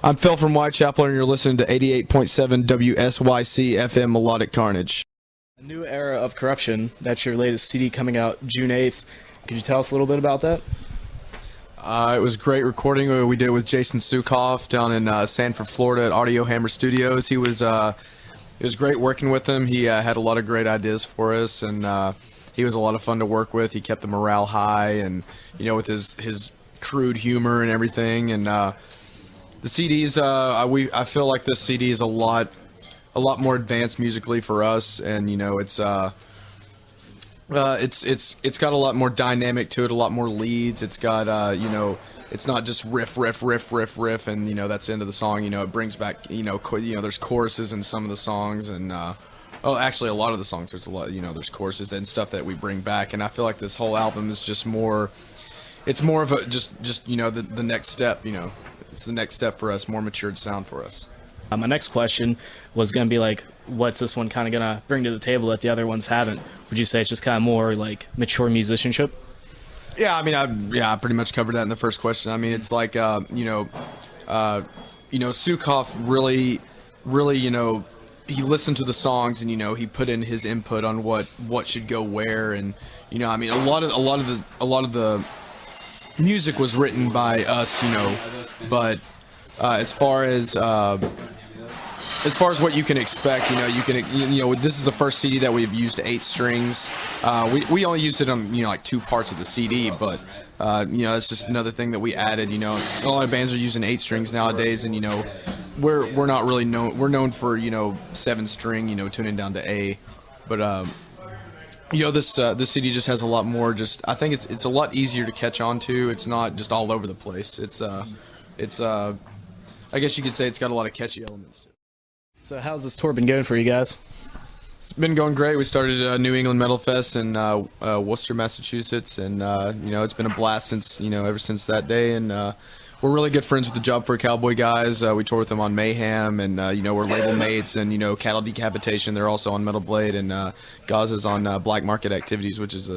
I'm Phil from Whitechapel, and you're listening to 88.7 WSYC FM Mellodic Carnage. A new era of corruption. That's your latest CD coming out June 8th. Could you tell us a little bit about that? It was great recording. We did it with Jason Sukoff down in Sanford, Florida at Audio Hammer Studios. It was great working with him. He had a lot of great ideas for us, and he was a lot of fun to work with. He kept the morale high, and with his crude humor and everything. And the CDs, I feel like this CD is a lot more advanced musically for us, and it's got a lot more dynamic to it, a lot more leads. It's got it's not just riff, and that's the end of the song. It brings back there's choruses in some of the songs, and actually a lot of the songs there's there's choruses and stuff that we bring back, and I feel like this whole album is just more. It's more of a just the next step. It's the next step for us, more matured sound for us. My next question was going to be like, what's this one kind of going to bring to the table that the other ones haven't? Would you say it's just kind of more like mature musicianship? Yeah, I mean, I pretty much covered that in the first question. I mean, it's like, Sukoff really, he listened to the songs, and he put in his input on what should go where, and I mean, a lot of the music was written by us, but as far as what you can expect, this is the first CD that we've used 8 strings. We only used it on like 2 parts of the CD, but it's just another thing that we added. A lot of bands are using 8 strings nowadays, and we're not really known. We're known for 7 string, tuning down to A, but this CD just has a lot more. I think it's a lot easier to catch on to. It's not just all over the place. It's I guess you could say it's got a lot of catchy elements to it. So how's this tour been going for you guys? It's been going great. We started New England Metal Fest in Worcester, Massachusetts, and it's been a blast since ever since that day. And we're really good friends with the Job for a Cowboy guys. We toured with them on Mayhem, and we're label mates. And Cattle Decapitation, they're also on Metal Blade, and Gaza's on Black Market Activities, which is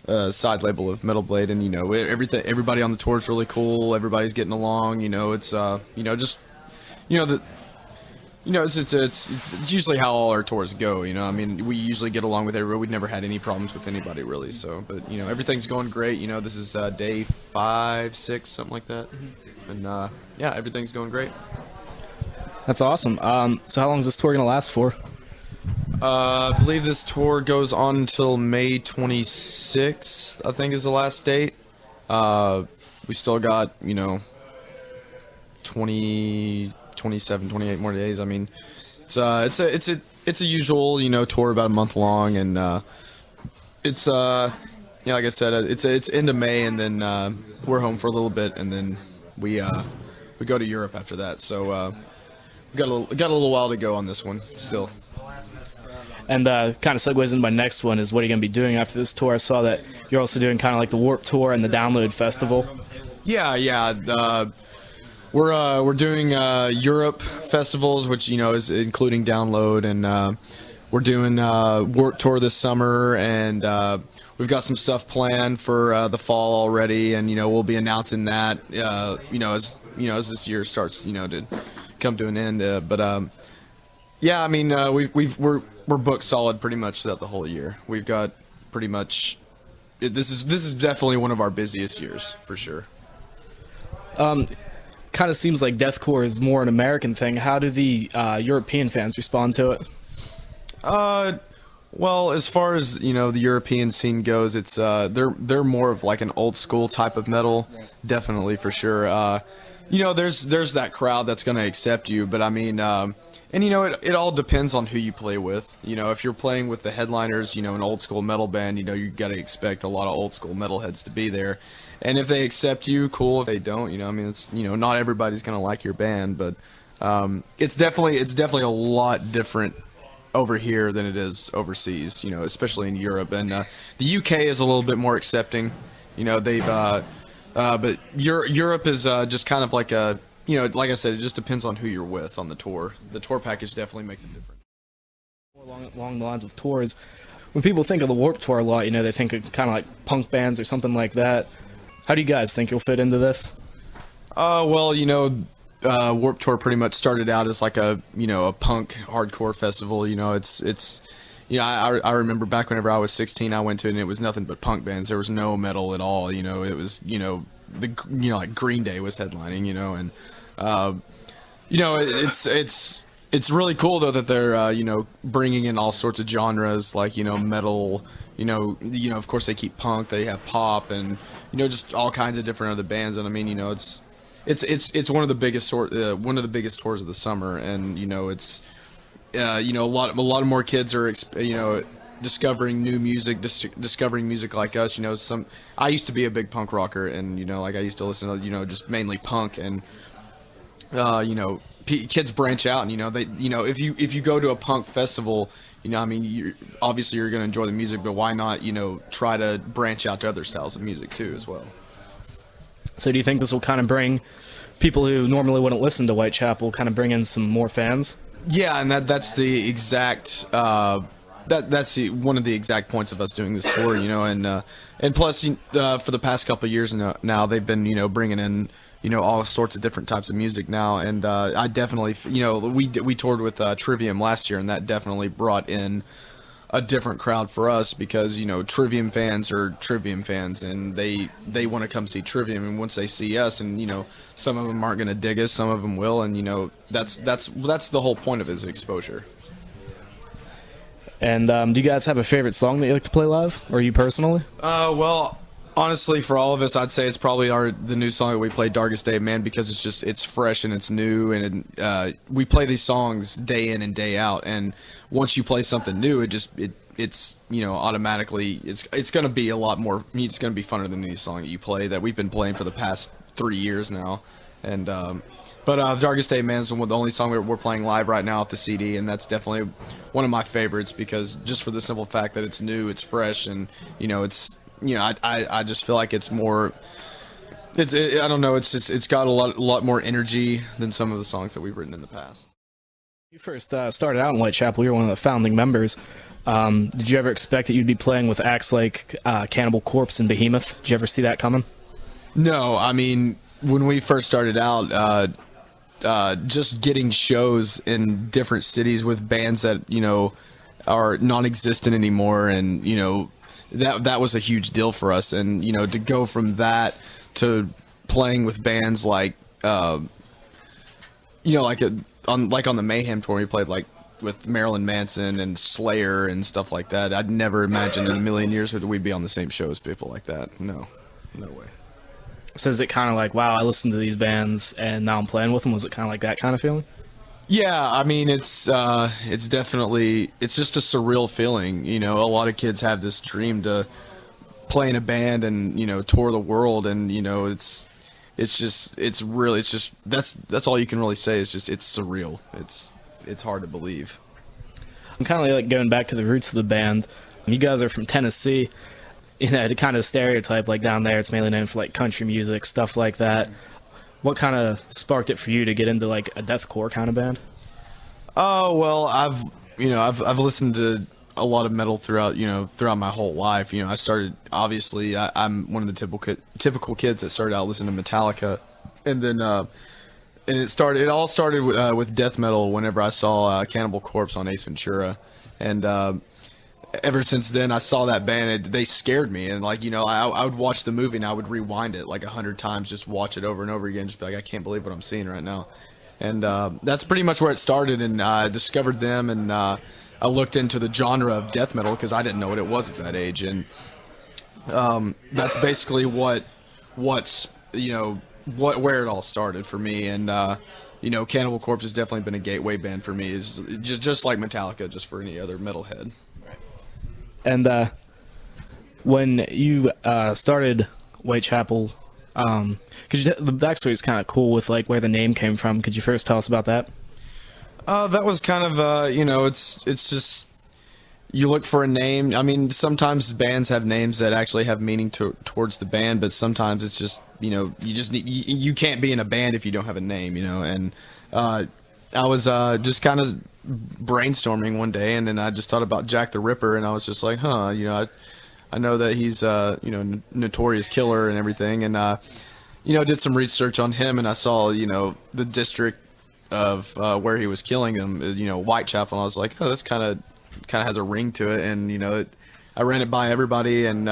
a side label of Metal Blade. And everybody on the tour is really cool. Everybody's getting along. It's usually how all our tours go. I mean, we usually get along with everybody. We've never had any problems with anybody really. So, but everything's going great. This is day 5, 6, something like that, and everything's going great. That's awesome. So how long is this tour gonna last for? I believe this tour goes on until May 26th. I think is the last date. We still got 27, 28 more days. I mean, it's a usual tour about a month long, and it's like I said, it's end of May, and then we're home for a little bit, and then we go to Europe after that. So we got a little while to go on this one still. And kind of segues into my next one is what are you going to be doing after this tour? I saw that you're also doing kind of like the Warp Tour and the Download Festival. Yeah. We're doing Europe festivals, which is including Download, and we're doing Warp Tour this summer, and we've got some stuff planned for the fall already, and we'll be announcing that as this year starts to come to an end. But I mean we're booked solid pretty much throughout the whole year. We've got pretty much this is definitely one of our busiest years for sure. Kind of seems like deathcore is more an American thing. How do the European fans respond to it? Well, as far as the European scene goes, it's they're more of like an old school type of metal, definitely for sure. There's that crowd that's going to accept you, but I mean, it all depends on who you play with. If you're playing with the headliners, an old school metal band, you got to expect a lot of old school metalheads to be there. And if they accept you, cool. If they don't, I mean, it's not everybody's gonna like your band, but it's definitely a lot different over here than it is overseas. Especially in Europe, and the UK is a little bit more accepting. They've but Europe is just kind of like a like I said, it just depends on who you're with on the tour. The tour package definitely makes it different. Along the lines of tours, when people think of the Warped Tour a lot, they think of kind of like punk bands or something like that. How do you guys think you'll fit into this? Well, Warped Tour pretty much started out as like a a punk hardcore festival. It's I remember back whenever I was 16, I went to it and it was nothing but punk bands. There was no metal at all. It was like Green Day was headlining. And it's really cool though that they're bringing in all sorts of genres like metal. Of course they keep punk. They have pop and just all kinds of different other bands. And I mean it's one of the biggest tours of the summer, and it's a lot of more kids are discovering new music, discovering music like us. I used to be a big punk rocker, and like I used to listen to just mainly punk, and kids branch out, and they if you go to a punk festival, obviously you're going to enjoy the music, but why not try to branch out to other styles of music too as well. So do you think this will kind of bring people who normally wouldn't listen to Whitechapel, kind of bring in some more fans? Yeah, and that's the exact that's one of the exact points of us doing this tour, and plus for the past couple of years now they've been bringing in all sorts of different types of music now, and I definitely we toured with Trivium last year, and that definitely brought in a different crowd for us because Trivium fans are Trivium fans, and they want to come see Trivium, and once they see us, and some of them aren't going to dig us, some of them will, and that's the whole point of his exposure. And do you guys have a favorite song that you like to play live, or you personally? Well, honestly, for all of us, I'd say it's probably the new song that we play, Darkest Day of Man, because it's fresh and it's new, and we play these songs day in and day out, and once you play something new, it's automatically it's going to be a lot more. It's going to be funner than any song that you play that we've been playing for the past 3 years now, and but Darkest Day of Man is the only song we're playing live right now off the CD, and that's definitely one of my favorites because just for the simple fact that it's new, it's fresh, and it's. I just feel like it's more. I don't know. It's got a lot more energy than some of the songs that we've written in the past. You first started out in Whitechapel. You were one of the founding members. Did you ever expect that you'd be playing with acts like Cannibal Corpse and Behemoth? Did you ever see that coming? No, I mean when we first started out, just getting shows in different cities with bands that are non-existent anymore, and that was a huge deal for us, and to go from that to playing with bands like on the Mayhem tour, we played like with Marilyn Manson and Slayer and stuff like that. I'd never imagined in a million years that we'd be on the same show as people like that. No way. So is it kind of like, wow, I listened to these bands and now I'm playing with them? Was it kind of like that kind of feeling? Yeah, I mean it's definitely just a surreal feeling. A lot of kids have this dream to play in a band and tour the world, and that's all you can really say. It's surreal. It's hard to believe. I'm kind of like going back to the roots of the band. You guys are from Tennessee. To kind of stereotype, like down there, it's mainly known for like country music, stuff like that. What kind of sparked it for you to get into like a deathcore kind of band? Oh well, I've listened to a lot of metal throughout my whole life. I started obviously I'm one of the typical kids that started out listening to Metallica, and then it all started with death metal whenever I saw Cannibal Corpse on Ace Ventura, and ever since then I saw that band. They scared me, and I would watch the movie and I would rewind it like 100 times, just watch it over and over again, just be like, I can't believe what I'm seeing right now. And that's pretty much where it started, and I discovered them, and I looked into the genre of death metal because I didn't know what it was at that age, and that's basically where it all started for me. And Cannibal Corpse has definitely been a gateway band for me, is just like Metallica, just for any other metalhead. And when you started Whitechapel, the backstory is kind of cool with like where the name came from. Could you first tell us about that? That was kind of it's just you look for a name. I mean, sometimes bands have names that actually have meaning towards the band, but sometimes it's just you can't be in a band if you don't have a name, and I was just kind of brainstorming one day, and then I just thought about Jack the Ripper, and I was just like, I know that he's notorious killer and everything, and did some research on him, and I saw, the district of where he was killing them, Whitechapel, and I was like, oh, that's kind of has a ring to it, and I ran it by everybody, and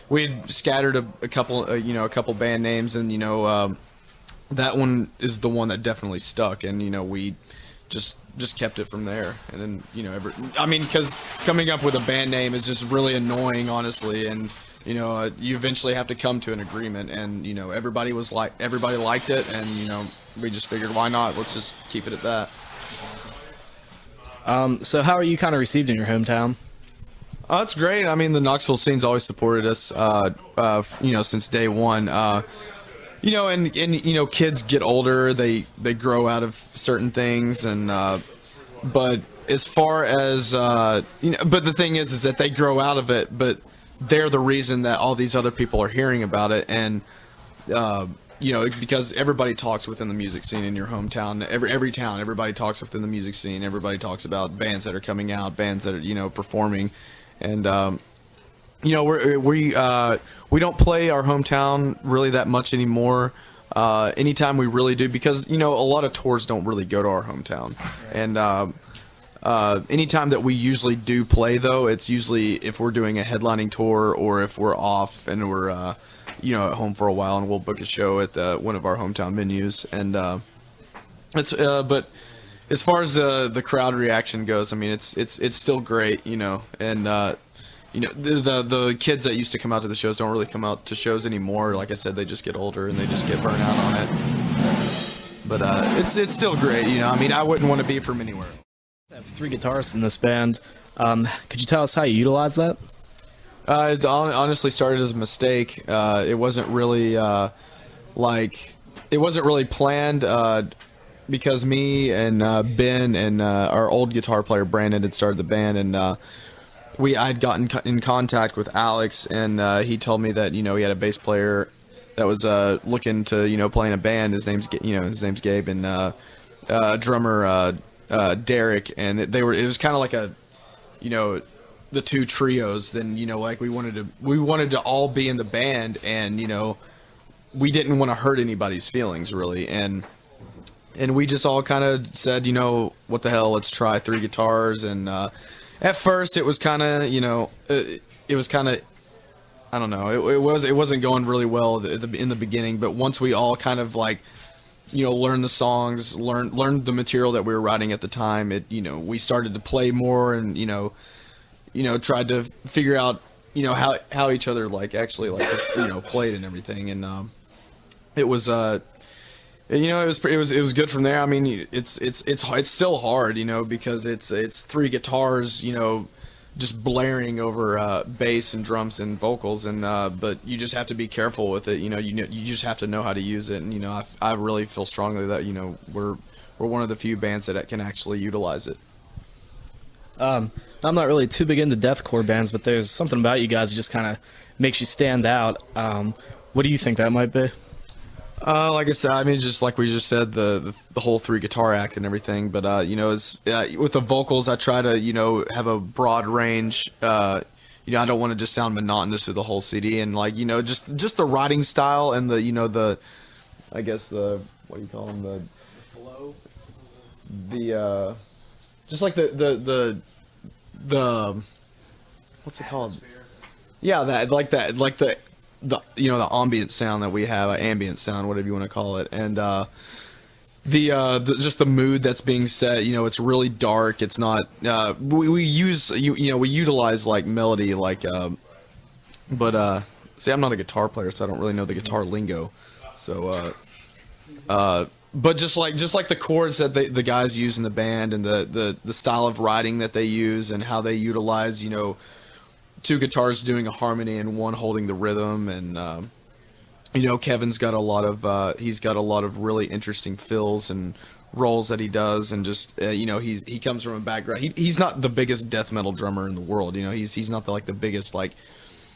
we had scattered a couple band names, and that one is the one that definitely stuck, and we just kept it from there. And then because coming up with a band name is just really annoying, honestly, and you eventually have to come to an agreement, and everybody liked it, and we just figured, why not, let's just keep it at that. So how are you kind of received in your hometown? It's great. I mean, the Knoxville scene's always supported us, since day one. And kids get older, they grow out of certain things, and but as far as but the thing is that they grow out of it, but they're the reason that all these other people are hearing about it, and because everybody talks within the music scene in your hometown. Every town, everybody talks within the music scene. Everybody talks about bands that are coming out, bands that are performing, and we don't play our hometown really that much anymore. Anytime we really do, because a lot of tours don't really go to our hometown, and anytime that we usually do play, though, it's usually if we're doing a headlining tour or if we're off and we're at home for a while, and we'll book a show at one of our hometown venues. And but as far as the crowd reaction goes, I mean, it's still great, and the kids that used to come out to the shows don't really come out to shows anymore. Like I said, they just get older and they just get burnt out on it. But it's still great, I mean, I wouldn't want to be from anywhere. I have 3 guitarists in this band. Could you tell us how you utilize that? It honestly started as a mistake. It wasn't really planned, because me and Ben and our old guitar player Brandon had started the band, and I'd gotten in contact with Alex, and he told me that he had a bass player that was looking to play in a band. His name's Gabe, and drummer Derek, and it was kind of like a the 2 trios. Then like we wanted to all be in the band, and we didn't want to hurt anybody's feelings really, and we just all kind of said, what the hell, let's try 3 guitars. And at first it was kind of it was kind of, I don't know, it wasn't going really well in the beginning, but once we all kind of learned the songs, learned the material that we were writing at the time, we started to play more, and tried to figure out how each other actually played and everything, and it was it was good from there. I mean, it's still hard, because it's 3 guitars, just blaring over bass and drums and vocals, and but you just have to be careful with it. You just have to know how to use it, and I really feel strongly that we're one of the few bands that can actually utilize it. I'm not really too big into deathcore bands, but there's something about you guys that just kind of makes you stand out. What do you think that might be? Like I said, I mean, just like we just said, the whole 3 guitar act and everything. But with the vocals, I try to have a broad range. I don't want to just sound monotonous through the whole CD, and just the writing style and the I guess what do you call them, the flow, just like the what's it called? Yeah, the ambient sound that we have, ambient sound, whatever you want to call it, and just the mood that's being set. It's really dark. It's not. We utilize melody, but see, I'm not a guitar player, so I don't really know the guitar lingo. So, but just like the chords that the guys use in the band, and the style of writing that they use, and how they utilize 2 guitars doing a harmony and one holding the rhythm, and Kevin's got a lot of really interesting fills and rolls that he does, and just he comes from a background. He's not the biggest death metal drummer in the world. He's not the biggest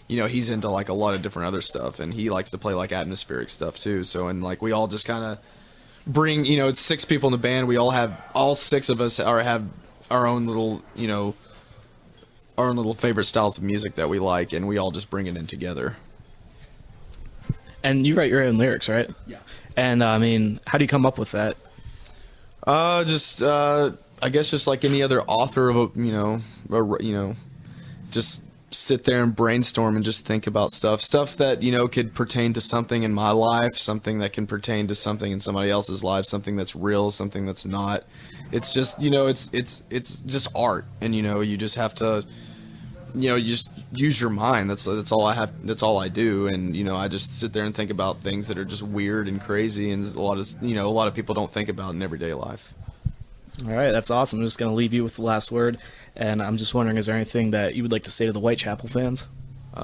he's into a lot of different other stuff, and he likes to play atmospheric stuff too. So, and we all just kind of bring, it's 6 people in the band. We all 6 of us have our own little favorite styles of music that we like, and we all just bring it in together. And you write your own lyrics, right? Yeah. And I mean, how do you come up with that? I guess just like any other author of just sit there and brainstorm and just think about stuff that could pertain to something in my life, something that can pertain to something in somebody else's life, something that's real, something that's not. It's just it's just art, and you just have to you just use your mind. That's all I have. That's all I do, and I just sit there and think about things that are just weird and crazy, and a lot of people don't think about in everyday life. All right, that's awesome. I'm just going to leave you with the last word, and I'm just wondering, is there anything that you would like to say to the Whitechapel fans?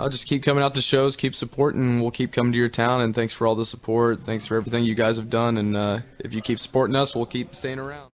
Just keep coming out to shows, keep supporting. We'll keep coming to your town, and thanks for all the support. Thanks for everything you guys have done, and if you keep supporting us, we'll keep staying around.